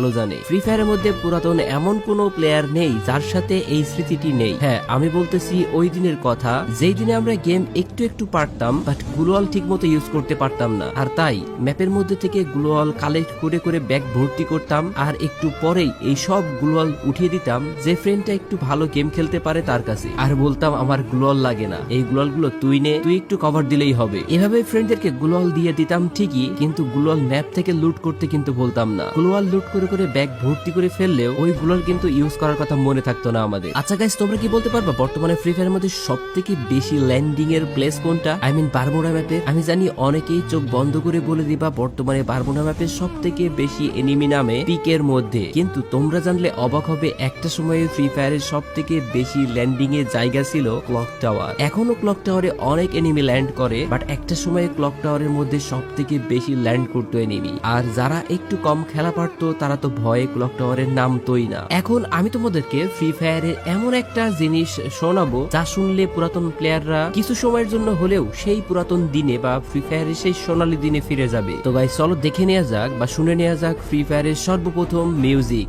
ভালো জানে ফ্রি ফায়ারের মধ্যে পুরাতন এমন কোনো প্লেয়ার নেই যার সাথে এই স্মৃতিটি নেই। হ্যাঁ, আমি বলতেছি ওই দিনের কথা, যেই দিনে আমরা গেম একটু একটু পারতাম বাট গ্লোয়াল ঠিক মতো ইউজ করতে পারতাম না, আর তাই ম্যাপের মধ্যে থেকে গ্লোয়াল কালেক্ট করে করে ব্যাগ ভর্তি করতাম, আর একটু পরেই এই সব গ্লোয়াল উঠিয়ে দিতাম যে ফ্রেন্ডটা একটু ভালো গেম খেলতে পারে তার কাছে, আর বলতাম আমার গ্লোয়াল লাগে না, এই গ্লোয়াল গুলো তুই নে, তুই একটু কভার দিলেই হবে। এভাবে ফ্রেন্ডদেরকে গ্লোয়াল দিয়ে দিতাম ঠিকই, কিন্তু গ্লোয়াল ম্যাপ থেকে লুট করতে কিন্তু বলতাম না। গ্লোয়াল লুট করে করে ব্যাগ ভর্তি করে ফেললেও ওই গ্লোয়াল কিন্তু ইউজ করার কথা মনে থাকতো না আমাদের। আচ্ছা গাইস, তোমরা কি বলতে পারবা বর্তমানে ফ্রি ফায়ারের মধ্যে সব থেকে বেশি ল্যান্ডিং এর প্লেস কোনটা? আই মিন বারমুডা ম্যাপে। আমি জানি অনেকেই চোখ বন্ধ করে বলে দিবা বর্তমানে বারমুডা ম্যাপে সব থেকে বেশি এনিমি নামে পিকের মধ্যে, কিন্তু তোমরা জানলে অবাক হবে একটা সময়ে ফ্রি ফায়ারের সব থেকে বেশি ল্যান্ডিং এর জায়গা ছিল ক্লক টাওয়ার। এখনো ক্লক টাওয়ারে অনেক এনিমি ল্যান্ড করে, বাট একটা সময়ে ক্লক টাওয়ারের মধ্যে সব থেকে বেশি ল্যান্ড করতো এনিমি, আর যারা একটু কম খেলা পারতো তারা তো ভয়ে ক্লক টাওয়ারের নামতোই না। এখন আমি তোমাদেরকে ফ্রি ফায়ারের এমন একটা জিনিস শোনাবো যা শুনলে পুরাতন প্লেয়াররা কিছু সময়ের জন্য হলেও সেই পুরাতন দিনে বা ফ্রি ফায়ারের সেই সোনালী দিনে ফিরে যাবে। তো গাইস, চলো দেখে নেওয়া যাক বা শুনে নেওয়া যাক ফ্রি ফায়ারের সর্বপ্রথম মিউজিক।